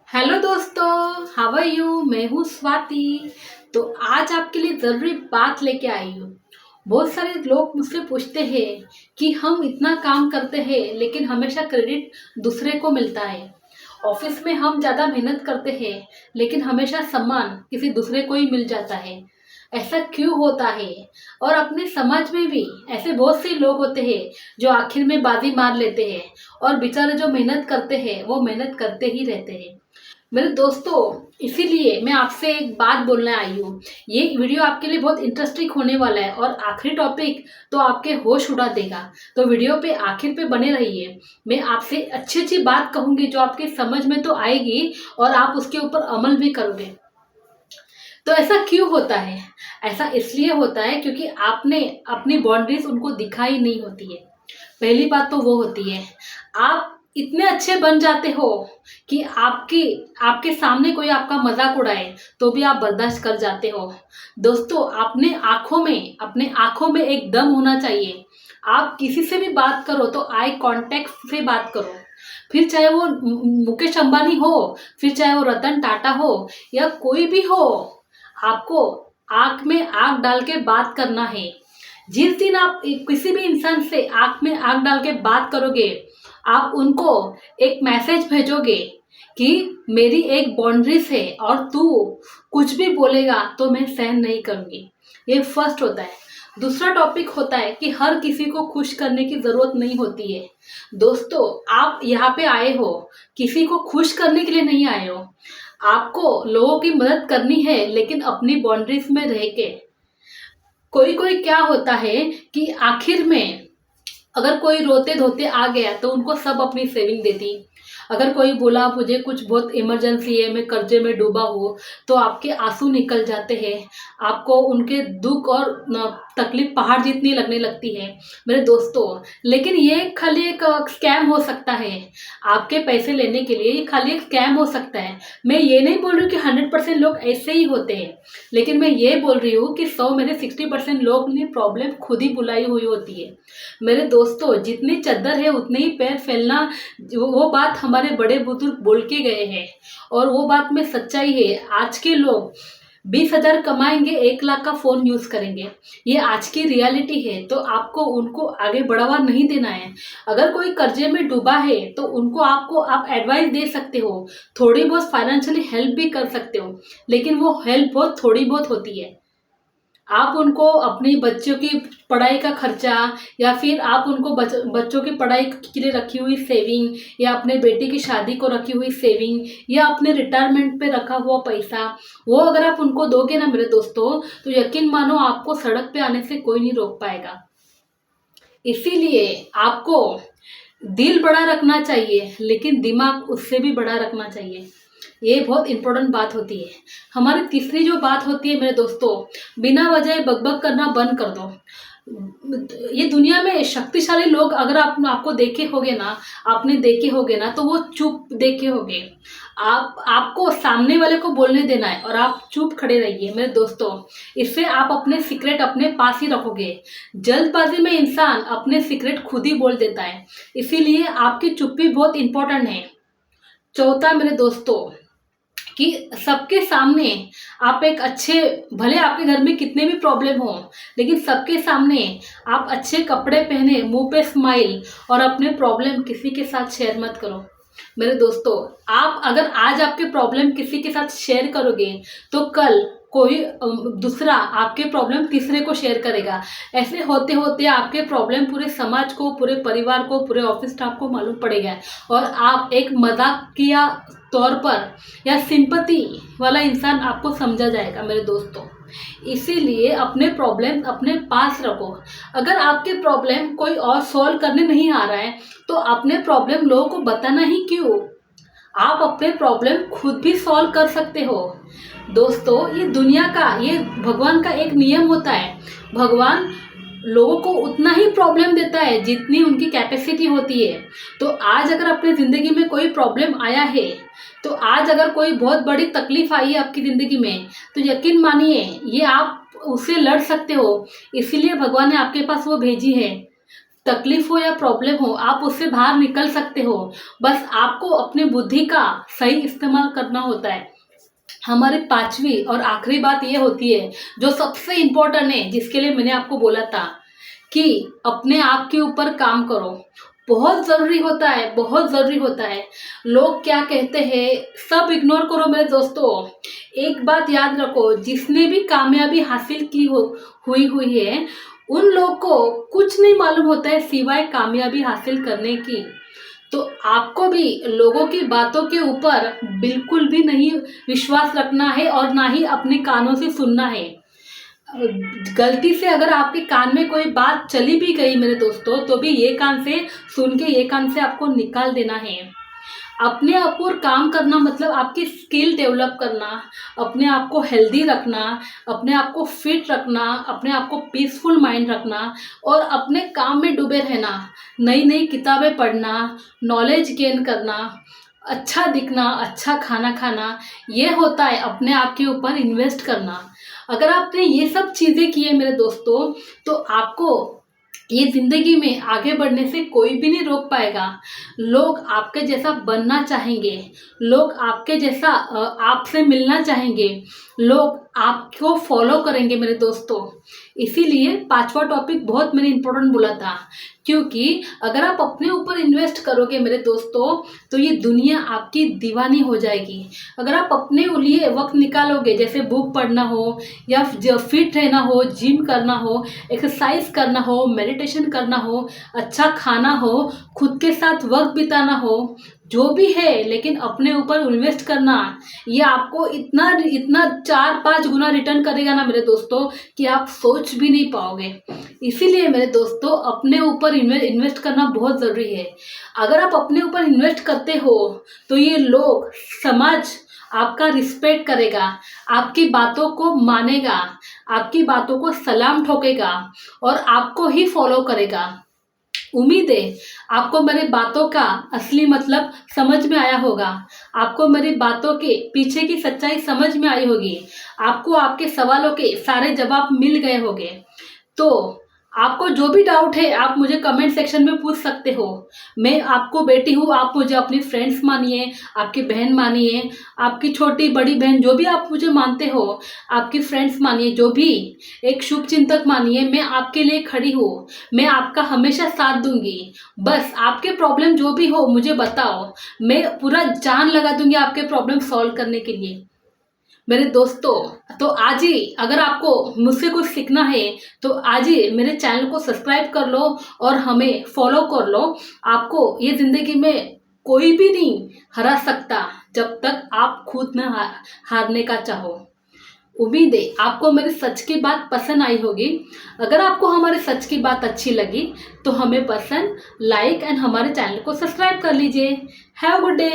Hello दोस्तों, how are you. मैं हूँ स्वाति। तो आज आपके लिए ज़रूरी बात लेके आई हूँ। बहुत सारे लोग मुझसे पूछते हैं कि हम इतना काम करते हैं लेकिन हमेशा क्रेडिट दूसरे को मिलता है। ऑफिस में हम ज़्यादा मेहनत करते हैं लेकिन हमेशा सम्मान किसी दूसरे को ही मिल जाता है। ऐसा क्यों होता है? और अपने समाज में भी ऐसे बहुत से लोग होते हैं जो आखिर में बाजी मार लेते हैं और बेचारे जो मेहनत करते हैं वो मेहनत करते ही रहते हैं। मेरे दोस्तों, इसीलिए मैं आपसे एक बात बोलने आई हूँ। ये वीडियो आपके लिए बहुत इंटरेस्टिंग होने वाला है और आखिरी टॉपिक तो आपके होश उड़ा देगा। तो वीडियो पे आखिर पे बने रहिए। मैं आपसे अच्छी अच्छी बात कहूँगी जो आपकी समझ में तो आएगी और आप उसके ऊपर अमल भी करोगे। तो ऐसा क्यों होता है? ऐसा इसलिए होता है क्योंकि आपने अपनी बाउंड्रीज उनको दिखाई नहीं होती है। पहली बात तो वो होती है, आप इतने अच्छे बन जाते हो कि आपकी आपके सामने कोई आपका मजाक उड़ाए तो भी आप बर्दाश्त कर जाते हो। दोस्तों, अपने आंखों में एक दम होना चाहिए। आप किसी से भी बात करो तो आई कांटेक्ट से बात करो। फिर चाहे वो मुकेश अंबानी हो, फिर चाहे वो रतन टाटा हो या कोई भी हो, आपको आंख में आंख डाल के बात करना है। जिस दिन आप किसी भी इंसान से आंख में आंख डाल के बात करोगे, आप उनको एक मैसेज भेजोगे कि मेरी एक बाउंड्रीज है और तू कुछ भी बोलेगा तो मैं सहन नहीं करूँगी। ये फर्स्ट होता है। दूसरा टॉपिक होता है कि हर किसी को खुश करने की ज़रूरत नहीं होती है। दोस्तों, आप यहाँ पे आए हो किसी को खुश करने के लिए नहीं आए हो। आपको लोगों की मदद करनी है लेकिन अपनी बाउंड्रीज में रह के। कोई कोई क्या होता है कि आखिर में अगर कोई रोते धोते आ गया तो उनको सब अपनी सेविंग देती। अगर कोई बोला मुझे कुछ बहुत इमरजेंसी है, मैं कर्जे में डूबा हूँ, तो आपके आंसू निकल जाते हैं। आपको उनके दुख और तकलीफ पहाड़ जितनी लगने लगती है मेरे दोस्तों। लेकिन ये खाली एक स्कैम हो सकता है। आपके पैसे लेने के लिए ये खाली एक स्कैम हो सकता है। मैं ये नहीं बोल रही हूँ कि 100% लोग ऐसे ही होते हैं, लेकिन मैं ये बोल रही हूँ कि 100 में से 60% लोग ने प्रॉब्लम खुद ही बुलाई हुई होती है। मेरे दोस्तों, जितनी चद्दर है उतने ही पैर फैलना, वो बात हमारे बड़े बुजुर्ग बोल के गए हैं और वो बात में सच्चाई है। आज के लोग 20,000 कमाएंगे, 1 लाख का फ़ोन यूज़ करेंगे। ये आज की रियलिटी है। तो आपको उनको आगे बढ़ावा नहीं देना है। अगर कोई कर्जे में डूबा है तो उनको आप एडवाइस दे सकते हो, थोड़ी बहुत फाइनेंशियली हेल्प भी कर सकते हो, लेकिन वो हेल्प बहुत थोड़ी बहुत होती है। आप उनको अपनी बच्चों की पढ़ाई का खर्चा, या फिर आप उनको बच्चों की पढ़ाई के लिए रखी हुई सेविंग, या अपने बेटे की शादी को रखी हुई सेविंग, या अपने रिटायरमेंट पे रखा हुआ पैसा, वो अगर आप उनको दोगे ना मेरे दोस्तों, तो यकीन मानो आपको सड़क पे आने से कोई नहीं रोक पाएगा। इसीलिए आपको दिल बड़ा रखना चाहिए लेकिन दिमाग उससे भी बड़ा रखना चाहिए। ये बहुत इंपॉर्टेंट बात होती है। हमारी तीसरी जो बात होती है मेरे दोस्तों, बिना वजह बकबक करना बंद कर दो। ये दुनिया में शक्तिशाली लोग अगर आपको देखे होगे ना, आपने देखे होगे ना, तो वो चुप देखे होगे। आपको सामने वाले को बोलने देना है और आप चुप खड़े रहिए मेरे दोस्तों। इससे आप अपने सीक्रेट अपने पास ही रखोगे। जल्दबाजी में इंसान अपने सीक्रेट खुद ही बोल देता है। इसीलिए आपकी चुप्पी बहुत इंपॉर्टेंट है। चौथा मेरे दोस्तों, कि सबके सामने आप एक अच्छे, भले आपके घर में कितने भी प्रॉब्लम हो, लेकिन सबके सामने आप अच्छे कपड़े पहने, मुंह पे स्माइल, और अपने प्रॉब्लम किसी के साथ शेयर मत करो मेरे दोस्तों। आप अगर आज आपके प्रॉब्लम किसी के साथ शेयर करोगे तो कल कोई दूसरा आपके प्रॉब्लम तीसरे को शेयर करेगा। ऐसे होते होते आपके प्रॉब्लम पूरे समाज को, पूरे परिवार को, पूरे ऑफिस स्टाफ को मालूम पड़ेगा और आप एक मजाकिया तौर पर या सिंपैथी वाला इंसान आपको समझा जाएगा मेरे दोस्तों। इसीलिए अपने प्रॉब्लम अपने पास रखो। अगर आपके प्रॉब्लम कोई और सॉल्व करने नहीं आ रहा है तो अपने प्रॉब्लम लोगों को बताना ही क्यों? आप अपने प्रॉब्लम खुद भी सॉल्व कर सकते हो। दोस्तों, ये दुनिया का, ये भगवान का एक नियम होता है। भगवान लोगों को उतना ही प्रॉब्लम देता है जितनी उनकी कैपेसिटी होती है। तो आज अगर अपनी ज़िंदगी में कोई प्रॉब्लम आया है, तो आज अगर कोई बहुत बड़ी तकलीफ आई है आपकी ज़िंदगी में, तो यकीन मानिए ये आप उससे लड़ सकते हो। इसीलिए भगवान ने आपके पास वो भेजी है। तकलीफ हो या प्रॉब्लम हो, आप उससे बाहर निकल सकते हो। बस आपको अपनी बुद्धि का सही इस्तेमाल करना होता है। हमारी पांचवी और आखिरी बात ये होती है, जो सबसे इम्पोर्टेंट है, जिसके लिए मैंने आपको बोला था कि अपने आप के ऊपर काम करो। बहुत ज़रूरी होता है, बहुत ज़रूरी होता है। लोग क्या कहते हैं सब इग्नोर करो मेरे दोस्तों। एक बात याद रखो, जिसने भी कामयाबी हासिल की हुई है, उन लोग को कुछ नहीं मालूम होता है सिवाय कामयाबी हासिल करने की। तो आपको भी लोगों की बातों के ऊपर बिल्कुल भी नहीं विश्वास रखना है और ना ही अपने कानों से सुनना है। गलती से अगर आपके कान में कोई बात चली भी गई मेरे दोस्तों, तो भी ये कान से सुन के ये कान से आपको निकाल देना है। अपने आप पर काम करना मतलब आपकी स्किल डेवलप करना, अपने आप को हेल्दी रखना, अपने आप को फिट रखना, अपने आप को पीसफुल माइंड रखना और अपने काम में डूबे रहना, नई नई किताबें पढ़ना, नॉलेज गेन करना, अच्छा दिखना, अच्छा खाना खाना, ये होता है अपने आप के ऊपर इन्वेस्ट करना। अगर आपने ये सब चीज़ें की है मेरे दोस्तों, तो आपको ये ज़िंदगी में आगे बढ़ने से कोई भी नहीं रोक पाएगा। लोग आपके जैसा बनना चाहेंगे, लोग आपके जैसा आपसे मिलना चाहेंगे, लोग आपको फॉलो करेंगे मेरे दोस्तों। इसीलिए पांचवा टॉपिक बहुत मैंने इम्पोर्टेंट बोला था, क्योंकि अगर आप अपने ऊपर इन्वेस्ट करोगे मेरे दोस्तों, तो ये दुनिया आपकी दीवानी हो जाएगी। अगर आप अपने लिए वक्त निकालोगे, जैसे बुक पढ़ना हो या फिट रहना हो, जिम करना हो, एक्सरसाइज करना हो, मेडिटेशन करना हो, अच्छा खाना हो, खुद के साथ वक्त बिताना हो, जो भी है, लेकिन अपने ऊपर इन्वेस्ट करना, ये आपको इतना इतना 4-5 गुना रिटर्न करेगा ना मेरे दोस्तों, कि आप सोच भी नहीं पाओगे। इसीलिए मेरे दोस्तों अपने ऊपर इन्वेस्ट करना बहुत ज़रूरी है। अगर आप अपने ऊपर इन्वेस्ट करते हो, तो ये लोग, समाज आपका रिस्पेक्ट करेगा, आपकी बातों को मानेगा, आपकी बातों को सलाम ठोकेगा और आपको ही फॉलो करेगा। उम्मीद है आपको मेरी बातों का असली मतलब समझ में आया होगा, आपको मेरी बातों के पीछे की सच्चाई समझ में आई होगी, आपको आपके सवालों के सारे जवाब मिल गए होंगे। तो आपको जो भी डाउट है आप मुझे कमेंट सेक्शन में पूछ सकते हो। मैं आपको बेटी हूँ, आप मुझे अपनी फ्रेंड्स मानिए, आपकी बहन मानिए, आपकी छोटी बड़ी बहन जो भी आप मुझे मानते हो, आपकी फ्रेंड्स मानिए, जो भी एक शुभ चिंतक मानिए, मैं आपके लिए खड़ी हूँ। मैं आपका हमेशा साथ दूंगी। बस आपके प्रॉब्लम जो भी हो मुझे बताओ, मैं पूरा जान लगा दूंगी आपके प्रॉब्लम सॉल्व करने के लिए मेरे दोस्तों। तो आज ही अगर आपको मुझसे कुछ सीखना है, तो आज ही मेरे चैनल को सब्सक्राइब कर लो और हमें फॉलो कर लो। आपको ये ज़िंदगी में कोई भी नहीं हरा सकता, जब तक आप खुद न हारने का चाहो। उम्मीद है आपको मेरी सच की बात पसंद आई होगी। अगर आपको हमारे सच की बात अच्छी लगी, तो हमें पसंद, लाइक एंड हमारे चैनल को सब्सक्राइब कर लीजिए। Have a good day.